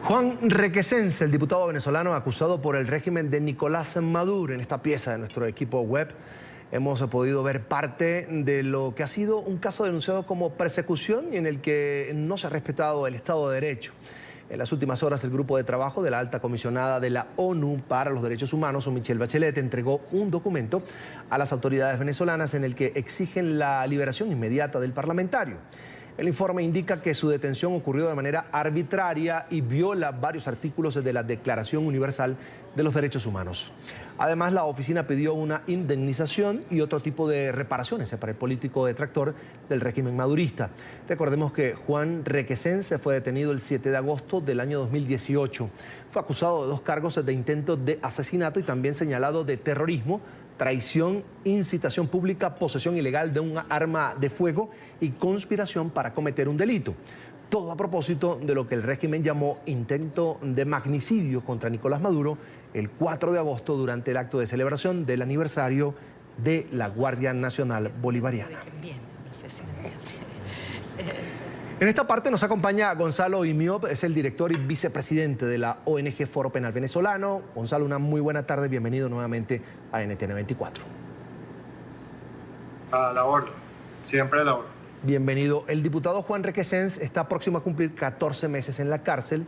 Juan Requesens, el diputado venezolano acusado por el régimen de Nicolás Maduro. En esta pieza de nuestro equipo web hemos podido ver parte de lo que ha sido un caso denunciado como persecución y en el que no se ha respetado el Estado de Derecho. En las últimas horas, el grupo de trabajo de la alta comisionada de la ONU para los Derechos Humanos, Michelle Bachelet, entregó un documento a las autoridades venezolanas en el que exigen la liberación inmediata del parlamentario. El informe indica que su detención ocurrió de manera arbitraria y viola varios artículos de la Declaración Universal de los Derechos Humanos. Además, la oficina pidió una indemnización y otro tipo de reparaciones para el político detractor del régimen madurista. Recordemos que Juan Requesens fue detenido el 7 de agosto del año 2018. Fue acusado de 2 cargos de intento de asesinato y también señalado de terrorismo, traición, incitación pública, posesión ilegal de un arma de fuego y conspiración para cometer un delito. Todo a propósito de lo que el régimen llamó intento de magnicidio contra Nicolás Maduro el 4 de agosto durante el acto de celebración del aniversario de la Guardia Nacional Bolivariana. En esta parte nos acompaña Gonzalo Imiop, es el director y vicepresidente de la ONG Foro Penal Venezolano. Gonzalo, una muy buena tarde, bienvenido nuevamente a NTN 24. A la orden, siempre a la orden. Bienvenido. El diputado Juan Requesens está próximo a cumplir 14 meses en la cárcel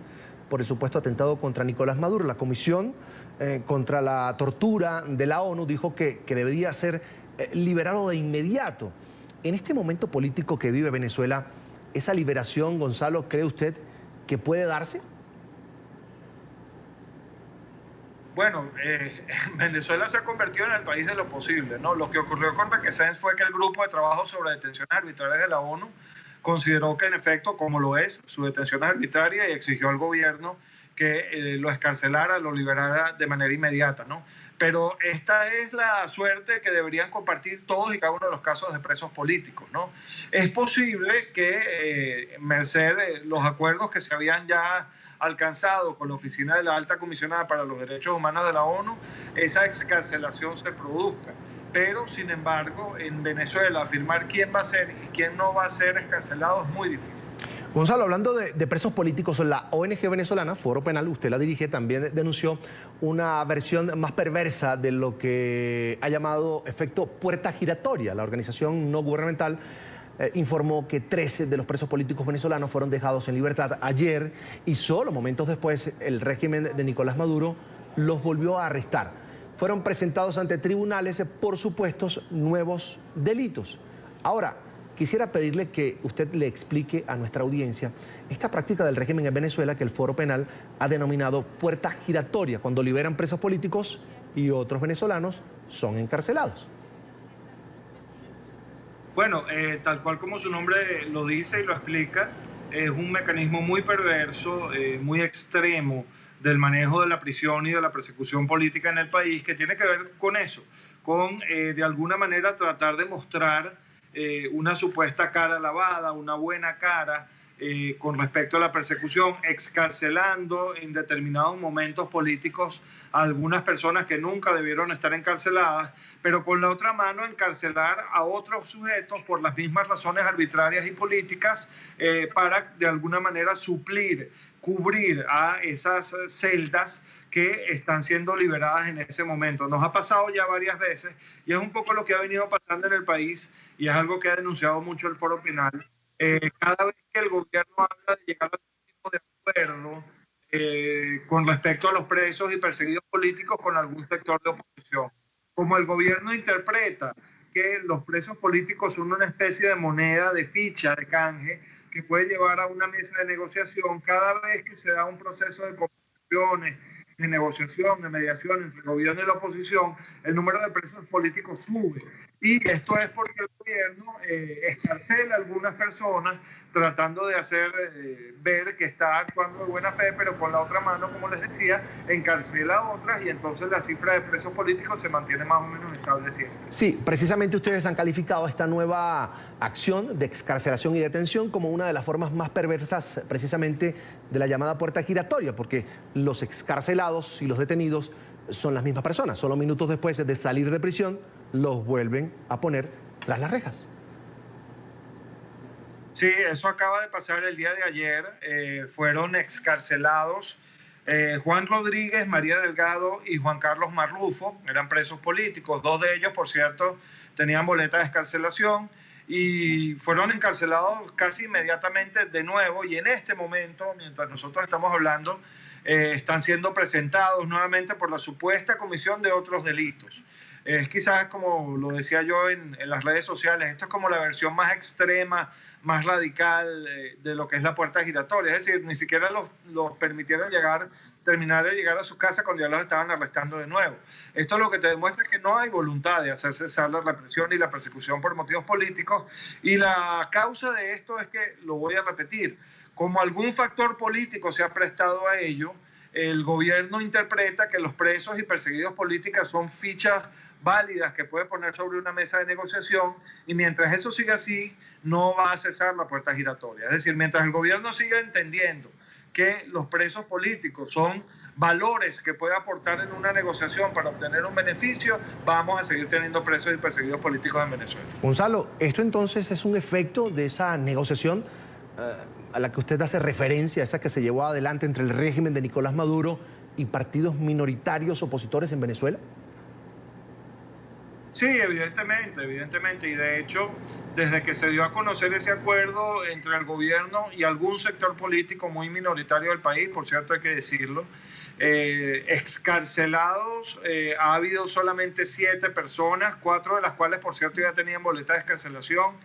por el supuesto atentado contra Nicolás Maduro. La Comisión contra la Tortura de la ONU dijo que debería ser liberado de inmediato. En este momento político que vive Venezuela, ¿esa liberación, Gonzalo, cree usted que puede darse? Bueno, Venezuela se ha convertido en el país de lo posible, ¿no? Lo que ocurrió con Requesens fue que el grupo de trabajo sobre detenciones arbitrarias de la ONU consideró que en efecto, como lo es, su detención es arbitraria y exigió al gobierno que lo excarcelara, lo liberara de manera inmediata, ¿no? Pero esta es la suerte que deberían compartir todos y cada uno de los casos de presos políticos, ¿no? Es posible que, merced de los acuerdos que se habían ya alcanzado con la Oficina de la Alta Comisionada para los Derechos Humanos de la ONU, esa excarcelación se produzca. Pero, sin embargo, en Venezuela afirmar quién va a ser y quién no va a ser excarcelado es muy difícil. Gonzalo, hablando de presos políticos, la ONG venezolana, Foro Penal, usted la dirige, también denunció una versión más perversa de lo que ha llamado efecto puerta giratoria. La organización no gubernamental informó que 13 de los presos políticos venezolanos fueron dejados en libertad ayer y solo momentos después el régimen de Nicolás Maduro los volvió a arrestar. Fueron presentados ante tribunales por supuestos nuevos delitos. Ahora, quisiera pedirle que usted le explique a nuestra audiencia esta práctica del régimen en Venezuela que el Foro Penal ha denominado puerta giratoria, cuando liberan presos políticos y otros venezolanos son encarcelados. Bueno, tal cual como su nombre lo dice y lo explica, es un mecanismo muy perverso, muy extremo del manejo de la prisión y de la persecución política en el país, que tiene que ver con eso, con de alguna manera tratar de mostrar una supuesta cara lavada, una buena cara con respecto a la persecución, excarcelando en determinados momentos políticos a algunas personas que nunca debieron estar encarceladas, pero con la otra mano encarcelar a otros sujetos por las mismas razones arbitrarias y políticas para de alguna manera suplir, cubrir a esas celdas que están siendo liberadas en ese momento. Nos ha pasado ya varias veces y es un poco lo que ha venido pasando en el país y es algo que ha denunciado mucho el Foro Penal. Cada vez que el gobierno habla de llegar a algún tipo de acuerdo con respecto a los presos y perseguidos políticos con algún sector de oposición, como el gobierno interpreta que los presos políticos son una especie de moneda, de ficha, de canje, que puede llevar a una mesa de negociación, cada vez que se da un proceso de conversaciones, de negociación, de mediación entre el gobierno y la oposición, el número de presos políticos sube. Y esto es porque el gobierno escarcela a algunas personas tratando de hacer ver que está actuando de buena fe, pero con la otra mano, como les decía, encarcela a otras y entonces la cifra de presos políticos se mantiene más o menos estable siempre. Sí, precisamente ustedes han calificado esta nueva acción de excarcelación y detención como una de las formas más perversas precisamente de la llamada puerta giratoria, porque los excarcelados y los detenidos son las mismas personas. Solo minutos después de salir de prisión, los vuelven a poner tras las rejas. Sí, eso acaba de pasar el día de ayer. Fueron excarcelados Juan Rodríguez, María Delgado y Juan Carlos Marrufo. Eran presos políticos. Dos de ellos, por cierto, tenían boleta de excarcelación y fueron encarcelados casi inmediatamente de nuevo. Y en este momento, mientras nosotros estamos hablando, están siendo presentados nuevamente por la supuesta comisión de otros delitos. Es quizás, como lo decía yo en las redes sociales, esto es como la versión más extrema, más radical de lo que es la puerta giratoria. Es decir, ni siquiera los permitieron terminar de llegar a su casa cuando ya los estaban arrestando de nuevo. Esto lo que te demuestra es que no hay voluntad de hacer cesar la represión y la persecución por motivos políticos. Y la causa de esto es que, lo voy a repetir, como algún factor político se ha prestado a ello, el gobierno interpreta que los presos y perseguidos políticos son fichas válidas que puede poner sobre una mesa de negociación, y mientras eso siga así, no va a cesar la puerta giratoria. Es decir, mientras el gobierno siga entendiendo que los presos políticos son valores que puede aportar en una negociación para obtener un beneficio, vamos a seguir teniendo presos y perseguidos políticos en Venezuela. Gonzalo, ¿esto entonces es un efecto de esa negociación a la que usted hace referencia, esa que se llevó adelante entre el régimen de Nicolás Maduro y partidos minoritarios opositores en Venezuela? Sí, evidentemente, y de hecho, desde que se dio a conocer ese acuerdo entre el gobierno y algún sector político muy minoritario del país, por cierto hay que decirlo, excarcelados, ha habido solamente 7 personas, 4 de las cuales, por cierto, ya tenían boleta de excarcelación,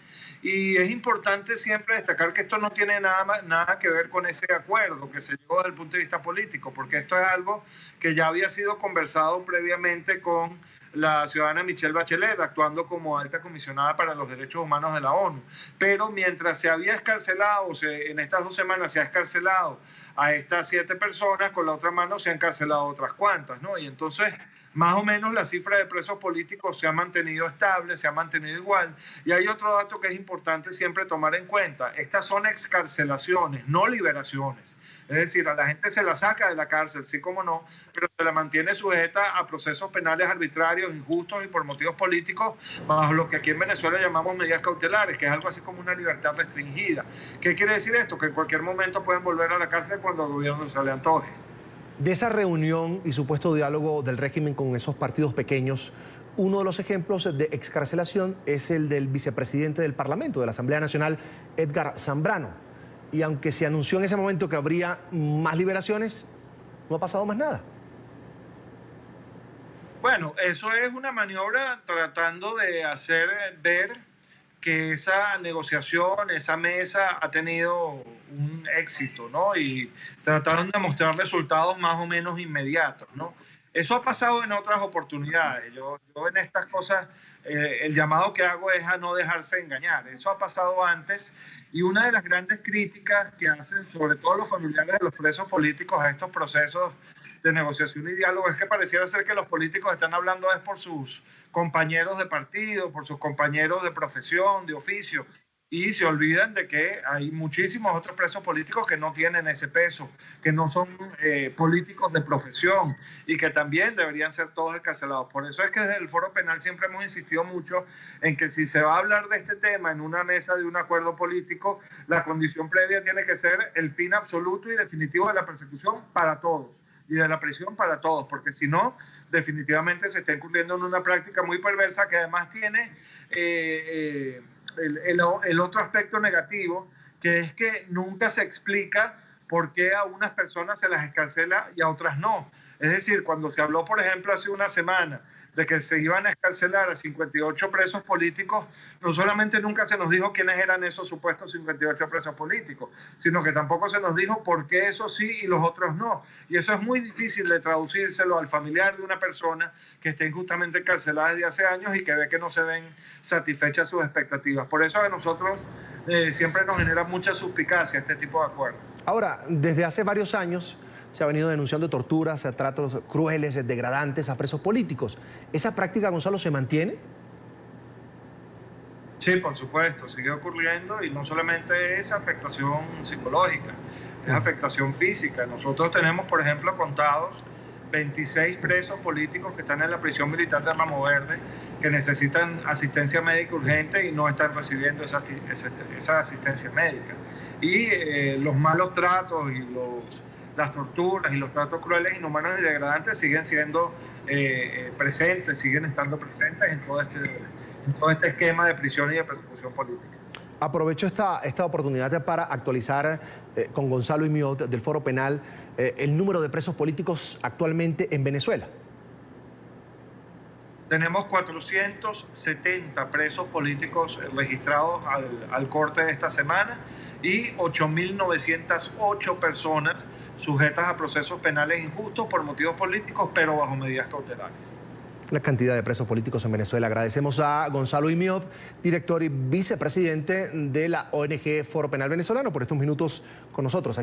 y es importante siempre destacar que esto no tiene nada que ver con ese acuerdo que se llegó desde el punto de vista político, porque esto es algo que ya había sido conversado previamente con la ciudadana Michelle Bachelet, actuando como alta comisionada para los derechos humanos de la ONU. Pero mientras se había escarcelado, en estas 2 semanas se ha escarcelado a estas 7 personas, con la otra mano se han encarcelado otras cuantas, ¿no? Y entonces, más o menos la cifra de presos políticos se ha mantenido estable, se ha mantenido igual. Y hay otro dato que es importante siempre tomar en cuenta. Estas son excarcelaciones, no liberaciones. Es decir, a la gente se la saca de la cárcel, sí como no, pero se la mantiene sujeta a procesos penales arbitrarios, injustos y por motivos políticos, bajo lo que aquí en Venezuela llamamos medidas cautelares, que es algo así como una libertad restringida. ¿Qué quiere decir esto? Que en cualquier momento pueden volver a la cárcel cuando el gobierno se le antoje. De esa reunión y supuesto diálogo del régimen con esos partidos pequeños, uno de los ejemplos de excarcelación es el del vicepresidente del Parlamento, de la Asamblea Nacional, Edgar Zambrano. Y aunque se anunció en ese momento que habría más liberaciones, no ha pasado más nada. Bueno, eso es una maniobra tratando de hacer ver que esa negociación, esa mesa ha tenido un éxito, ¿no? Y trataron de mostrar resultados más o menos inmediatos, ¿no? Eso ha pasado en otras oportunidades. Yo en estas cosas, el llamado que hago es a no dejarse engañar. Eso ha pasado antes, y una de las grandes críticas que hacen sobre todo los familiares de los presos políticos a estos procesos de negociación y diálogo es que pareciera ser que los políticos están hablando es por sus compañeros de partido, por sus compañeros de profesión, de oficio, y se olvidan de que hay muchísimos otros presos políticos que no tienen ese peso, que no son políticos de profesión y que también deberían ser todos encarcelados. Por eso es que desde el Foro Penal siempre hemos insistido mucho en que si se va a hablar de este tema en una mesa de un acuerdo político, la condición previa tiene que ser el fin absoluto y definitivo de la persecución para todos y de la prisión para todos, porque si no, definitivamente se está incurriendo en una práctica muy perversa que además tiene el otro aspecto negativo, que es que nunca se explica por qué a unas personas se las escarcela y a otras no. Es decir, cuando se habló, por ejemplo, hace una semana de que se iban a escarcelar a 58 presos políticos, no solamente nunca se nos dijo quiénes eran esos supuestos 58 presos políticos, sino que tampoco se nos dijo por qué esos sí y los otros no. Y eso es muy difícil de traducírselo al familiar de una persona que esté injustamente encarcelada desde hace años y que ve que no se ven satisfechas sus expectativas. Por eso a nosotros siempre nos genera mucha suspicacia este tipo de acuerdos. Ahora, desde hace varios años se ha venido denunciando torturas, tratos crueles, degradantes a presos políticos. ¿Esa práctica, Gonzalo, se mantiene? Sí, por supuesto, sigue ocurriendo, y no solamente es afectación psicológica, es afectación física. Nosotros tenemos, por ejemplo, contados 26 presos políticos que están en la prisión militar de Ramo Verde que necesitan asistencia médica urgente y no están recibiendo esa asistencia médica. Y los malos tratos y las torturas y los tratos crueles, inhumanos y degradantes siguen siendo presentes, siguen estando presentes en todo este esquema de prisión y de persecución política. Aprovecho esta oportunidad para actualizar con Gonzalo Imiot del Foro Penal el número de presos políticos actualmente en Venezuela. Tenemos 470 presos políticos registrados al corte de esta semana y 8.908 personas sujetas a procesos penales injustos por motivos políticos, pero bajo medidas cautelares. La cantidad de presos políticos en Venezuela. Agradecemos a Gonzalo Imiot, director y vicepresidente de la ONG Foro Penal Venezolano, por estos minutos con nosotros.